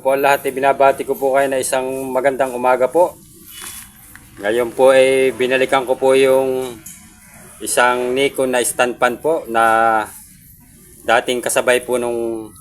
po lahat, binabati ko po kayo na isang magandang umaga po. Ngayon po ay binalikan ko po yung isang Nikon na stand pan po na dating kasabay po nung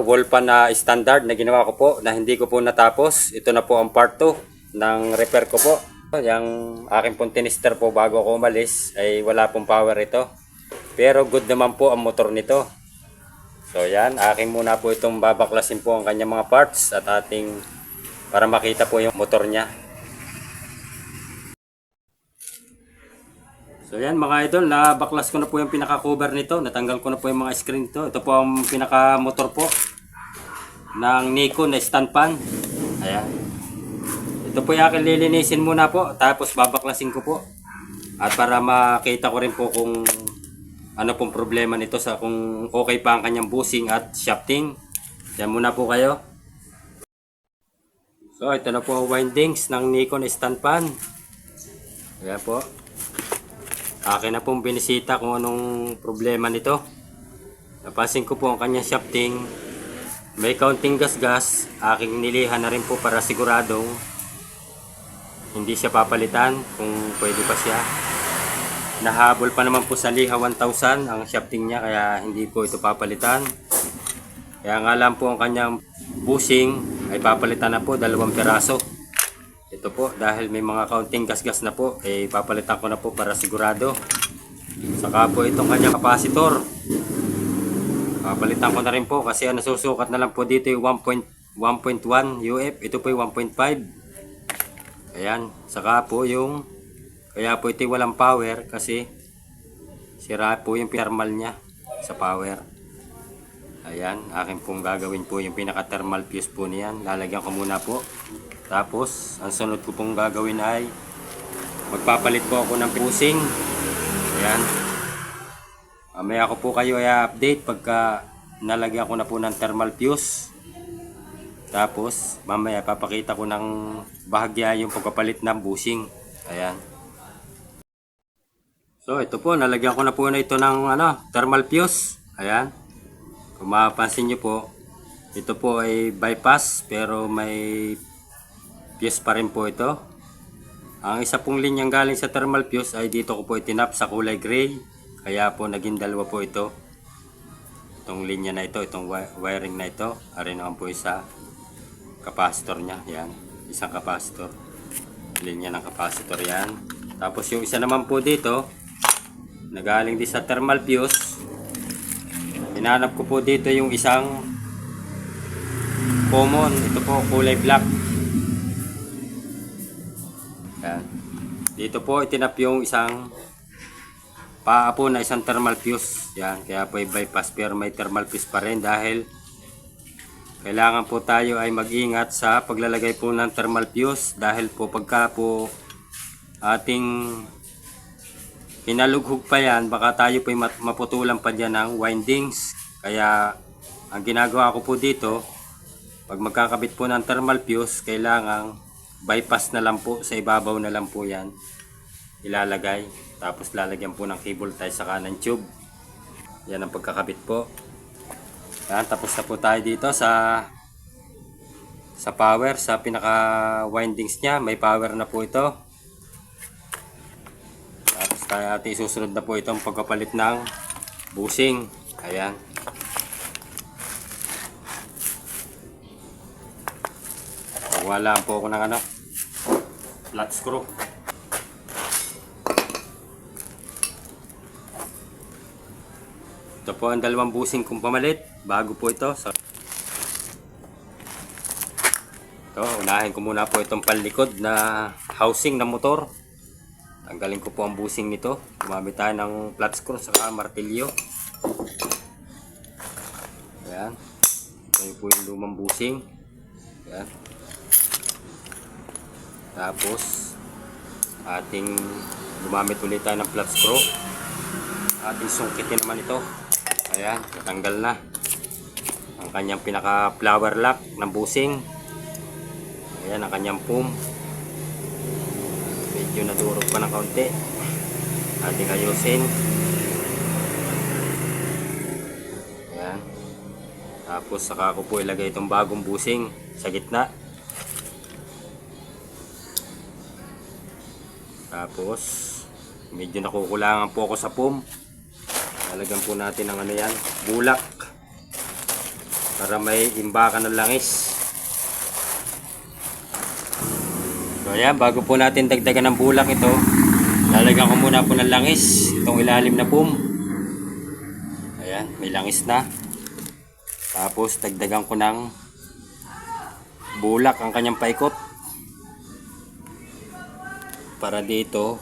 wall pan na standard na ginawa ko po na hindi ko po natapos. Ito na po ang part 2 ng repair ko po. Yung aking pong tinister po bago ako umalis ay wala pong power ito. Pero good naman po ang motor nito. So yan, akin muna po itong babaklasin po ang kanyang mga parts at ating para makita po yung motor niya. So yan mga idol, nabaklas ko na po yung pinaka-cover nito. Natanggal ko na po yung mga screen nito. Ito po ang pinaka-motor po ng Nikon na stand pan. Ayan. Ito po yung akin lilinisin muna po. Tapos babaklasin ko po. At para makita ko rin po kung ano pong problema nito sa kung okay pa ang kanyang bushing at shafting. Yan muna po kayo. So ito na po ang windings ng Nikon stand pan. Ayan po. Akin na pong binisita kung anong problema nito. Napansin ko po ang kanyang shafting. May kaunting gas-gas. Aking nilihan na rin po para siguradong hindi siya papalitan kung pwede pa siya. Nahabol pa naman po sa Liha 1000 ang shafting niya kaya hindi po ito papalitan. Kaya nga lang po ang kanyang bushing ay papalitan na po 2 piraso. Ito po dahil may mga kaunting gas-gas na po ay papalitan ko na po para sigurado. Saka po itong kanyang kapasitor. Papalitan ko na rin po kasi ang nasusukat na lang po dito yung 1.1 UF. Ito po yung 1.5. Ayan. Saka po yung kaya po ito walang power kasi sira po yung thermal niya sa power. Ayan, akin pong gagawin po yung pinaka-thermal fuse po niyan. Lalagyan ko muna po. Tapos, ang sunod ko pong gagawin ay magpapalit po ako ng bushing. Ayan. Mamaya ko po kayo i-update pagka nalagyan ko na po ng thermal fuse. Tapos, mamaya papakita ko ng bahagya yung pagpapalit ng bushing. Ayan. So ito po, nalagyan ko na po na ito ng thermal fuse. Ayan. Kung mapapansin nyo po, ito po ay bypass pero may fuse pa rin po ito. Ang isa pong linyang galing sa thermal fuse ay dito ko po itinap sa kulay gray. Kaya po naging dalawa po ito. Itong linya na ito, itong wiring na ito. Ari naman po isa capacitor niya. Yan, isang capacitor. Linya ng capacitor yan. Tapos yung isa naman po dito, nagaling din sa thermal fuse. Hinanap ko po dito yung isang common. Ito po kulay black. Yan. Dito po itinap yung isang paa po na isang thermal fuse. Yan. Kaya po i-bypass pero may thermal fuse pa rin dahil kailangan po tayo ay mag-ingat sa paglalagay po ng thermal fuse dahil po pagka po ating hinalughog pa yan, baka tayo po maputulan pa dyan ng windings. Kaya ang ginagawa ko po dito, pag magkakabit po ng thermal fuse, kailangan bypass na lang po, sa ibabaw na lang po yan ilalagay. Tapos lalagyan po ng cable tie sa kanang tube. Yan ang pagkakabit po. Yan, tapos na po tayo dito sa power, sa pinaka windings nya. May power na po ito. Kaya ating susunod na po itong pagpapalit ng bushing. Ayan. Wala po ako ng flat screw. Ito po ang 2 bushing kong pamalit. Bago po ito. So, ito, unahin ko muna po itong panlikod na housing ng motor. Tanggalin ko po ang bushing nito. Gumamit tayo ng flat screw saka martilyo. Ayan. Ito po yung lumang bushing. Ayan. Tapos ating gumamit ulit tayo ng flat screw. Ating sungkitin naman ito. Ayan. Natanggal na ang kanyang pinaka flower lock ng bushing. Ayan ang kanyang foam. Medyo nadurog pa ng kaunti. Ating ayusin. Ayan. Tapos saka ko po ilagay itong bagong busing sa gitna. Tapos medyo nakukulangan po ako sa foam. Lalagyan po natin ng ano yan, bulak. Para may imbakan ng langis. So ayan, bago po natin dagdagan ng bulak ito, lalagyan ko muna po ng langis itong ilalim na foam. Ayan, may langis na. Tapos dagdagan ko ng bulak ang kanyang paikot. Para dito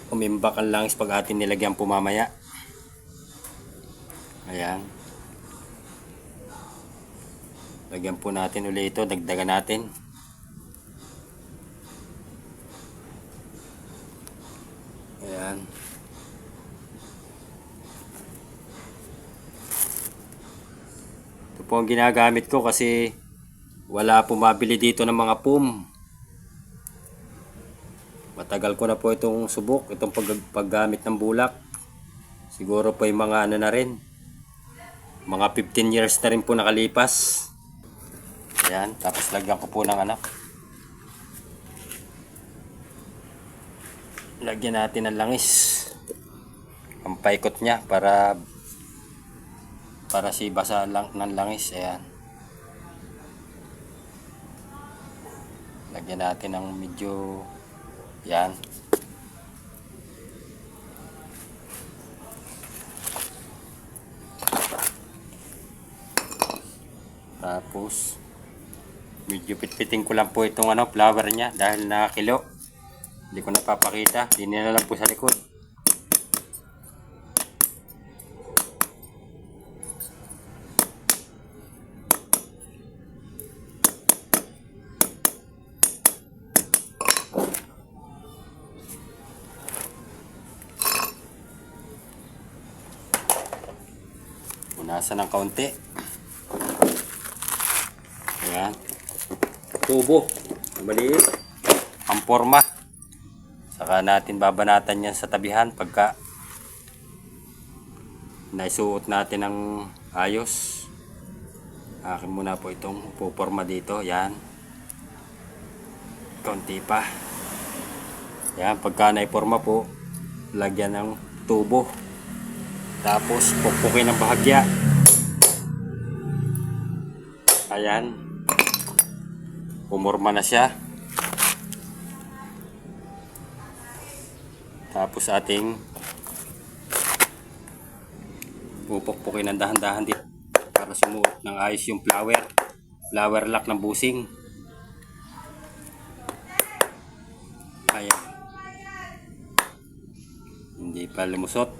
umimbak ang langis pag atin nilagyan po mamaya. Ayan. Lagyan po natin ulit ito, dagdagan natin. Ayan. Ito po ang ginagamit ko kasi wala po mabili dito ng mga foam. Matagal ko na po itong subok, itong paggamit ng bulak. Siguro po yung mga ano na rin, mga 15 years na rin po nakalipas. Ayan, tapos lagyan ko po ng ano, lagyan natin ng langis ang paikot niya para si basa lang ng langis. Ayan, lagyan natin ng medyo yan. Tapos medyo pitpiting ko lang po itong ano, flower niya dahil nakakilo. Hindi ko napapakita, hindi na lang po sa likod. Punasan ng kaunti. Ayan. Tubo. Maliit. Ang forma. Saka natin babanatan yan sa tabihan pagka naisuot natin ng ayos. Akin muna po itong puporma dito. Yan. Kaunti pa. Yan. Pagka naiporma po, lagyan ng tubo. Tapos pukpukin ng bahagya. Ayan. Pumorma na siya. Tapos ating pupukpukin ng dahan-dahan dito para sumuot ng ayos yung flower lock ng busing. Ayan. Hindi pa lumusot.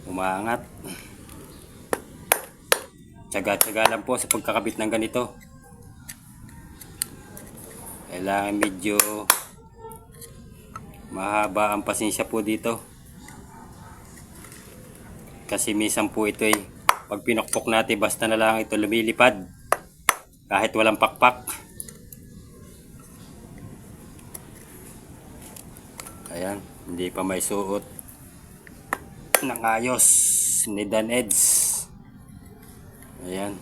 Umaangat. Tsaga-tsaga lang po sa pagkakabit ng ganito. Kailangan medyo mahaba ang pasensya po dito. Kasi minsan po ito pag pinokpok natin basta na lang ito lumilipad. Kahit walang pakpak. Ayan, hindi pa may suot ng ayos ni Dan Eds. Ayan,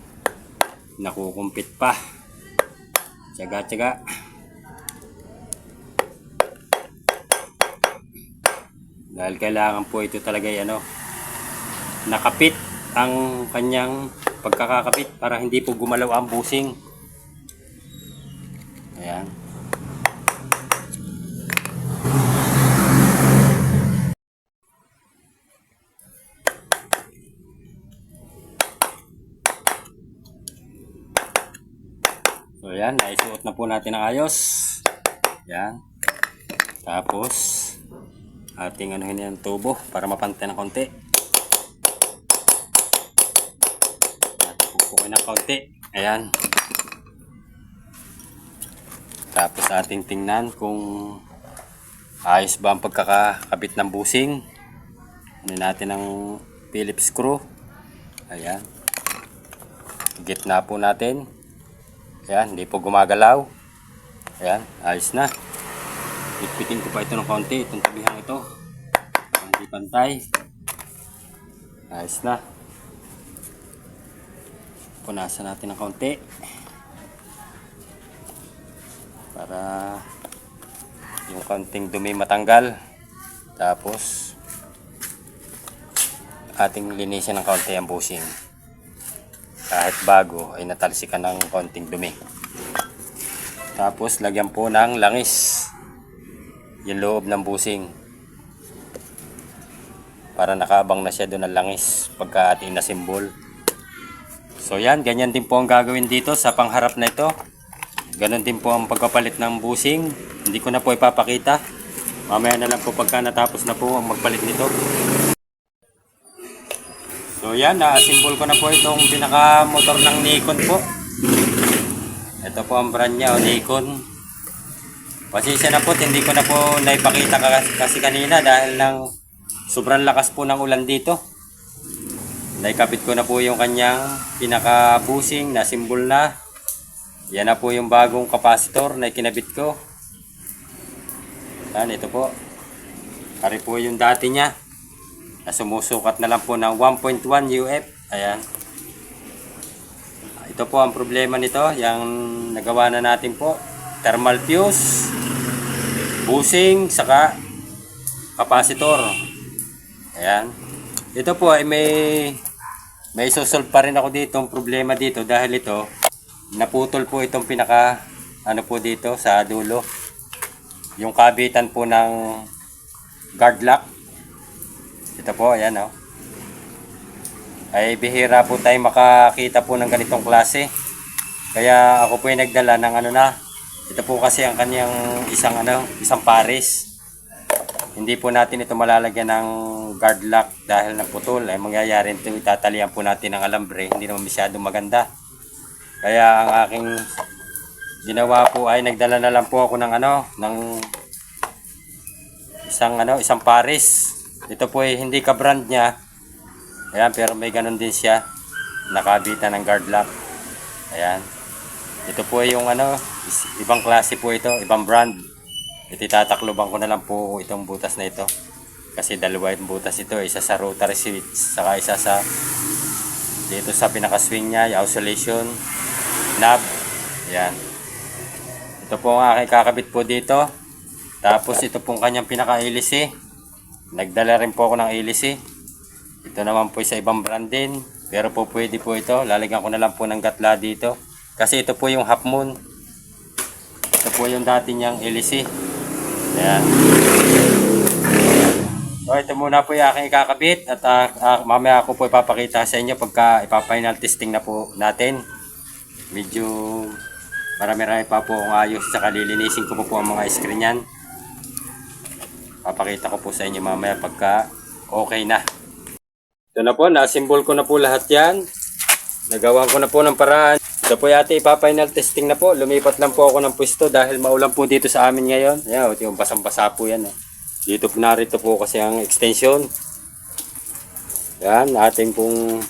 nakukumpit pa. Tsaga-tsaga. Dahil kailangan po ito talaga nakapit ang kanyang pagkakakapit para hindi po gumalaw ang busing. Ayan. So ayan, naisuot na po natin ang ayos. Ayan. Tapos ating anuhin yung tubo para mapantay ng konti. Ating pupukin ng konti. Ayan. Tapos ating tingnan kung ayos ba ang pagkakakabit ng busing. Ano natin ng Phillips screw. Ayan. Gitna po natin. Ayan, hindi po gumagalaw. Ayan, ayos na. Pitpitin ko pa ito ng konti, itong tabihang ito. Hindi pantay. Ayos na. Punasan natin ng kaunti. Para yung kaunting dumi matanggal. Tapos ating linisin ng kaunti ang bushing. Kahit bago ay natalsikan ng kaunting dumi. Tapos lagyan po ng langis yung loob ng bushing para nakaabang na siya doon ng langis pagka ating nasimbol. So yan, ganyan din po ang gagawin dito sa pangharap na ito. Ganon din po ang pagpapalit ng bushing. Hindi ko na po ipapakita. Mamaya na lang po pagka natapos na po ang magpalit nito. So yan, na-assemble ko na po itong pinaka-motor ng Nikon po. Ito po ang brand niya, Nikon. Pasensya na po, hindi ko na po naipakita kasi kanina dahil ng sobrang lakas po ng ulan dito. Naikapit ko na po yung kanyang pinaka-bushing na simbol na. Yan na po yung bagong kapasitor na kinabit ko. Yan, ito po. Kari po yung dati niya. Na sumusukat na lang po ng 1.1 UF. Ayan. Ito po ang problema nito. Yung nagawa na natin po. Thermal fuse, bushing, saka kapasitor. Ayan. Ito po ay may isosolve pa rin ako dito ang problema dito dahil ito naputol po itong pinaka po dito sa dulo. Yung kabitan po ng guard lock. Ito po, ayan oh. Ay bihira po tayo makakita po ng ganitong klase. Kaya ako po ay nagdala ng ito po kasi ang kanyang isang pares. Hindi po natin ito malalagyan ng guard lock dahil naputol. Ay mangyayari ito, itatalian po natin ng alambre. Hindi naman masyadong maganda. Kaya ang aking ginawa po ay nagdala na lang po ako ng isang pares. Ito po ay hindi ka brand niya. Ayan, pero may ganun din siya. Nakabitan ng guard lock. Ayan. Ito po ay yung ibang klase po ito, ibang brand. Itatakloban ko na lang po itong butas na ito. Kasi dalawa yung butas ito, isa sa rotary switch, saka isa sa dito sa pinaka-swing niya, yung oscillation knob. Ayan. Ito po ang aking kakabit po dito. Tapos ito pong kanyang pinaka-hélice. Nagdala rin po ako ng hélice. Ito naman po sa ibang brand din. Pero po pwede po ito. Lalagyan ko na lang po ng gatla dito. Kasi ito po yung half moon. Ito po yung dati niyang hélice. Ayan. So ito muna po yung aking ikakabit. At mamaya ako po ipapakita sa inyo pagka ipa-final testing na po natin. Medyo marami-rami pa po akong ayos. Saka lilinisin ko po ang mga screen yan. Papakita ko po sa inyo mamaya pagka okay na. Ito na po, na-assemble ko na po lahat yan. Nagawa ko na po ng paraan. Ito po yata ipa-final testing na po. Lumipat lang po ako ng pwesto dahil maulan po dito sa amin ngayon. Ayan, yung basang-basa po yan. Dito po narito po kasi ang extension. Yan, ating pong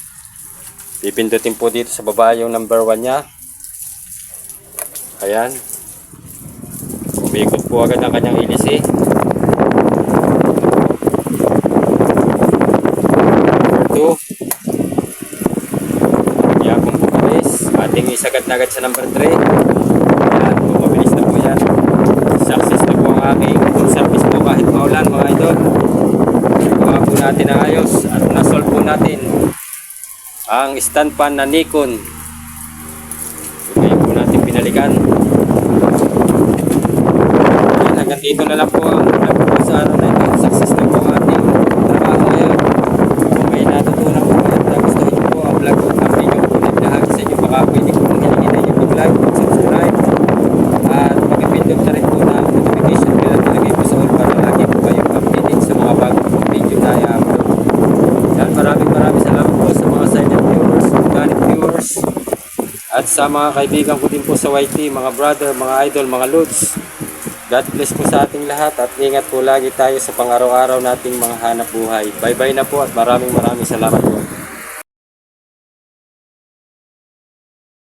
pipindutin po dito sa baba yung number 1 niya. Ayan. Umikot po agad ang kanyang hélice. Yan pong pumabilis. Ating isagad na agad sa number 3. Yan, pumabilis na po yan. Success na po ang aking full service po kahit maulan mga idol. Gawa po natin ang ayos at nasolve po natin ang stand pan na Nikon. Ngayon po natin pinalikan. Yan, hanggang dito na lang po ang vlog po sa araw na ito. Success na po ang ating trabaho ngayon. May natutunan po at nagustuhin po ang vlog po ng video po naglahagi sa inyo. Baka pwede po nang hilingin yung mag-like, subscribe at mag-pindot na rin po na notification bell at ilagay po sa all para lagi po kayong updated sa mga bagong video na i-upload. Yan, maraming salamat po sa mga silent viewers, organic viewers at sa mga kaibigan ko din po sa YT, mga brother, mga idol, mga lods. God bless po sa ating lahat at ingat po lagi tayo sa pang-araw-araw nating mga hanap buhay. Bye-bye na po at maraming salamat po.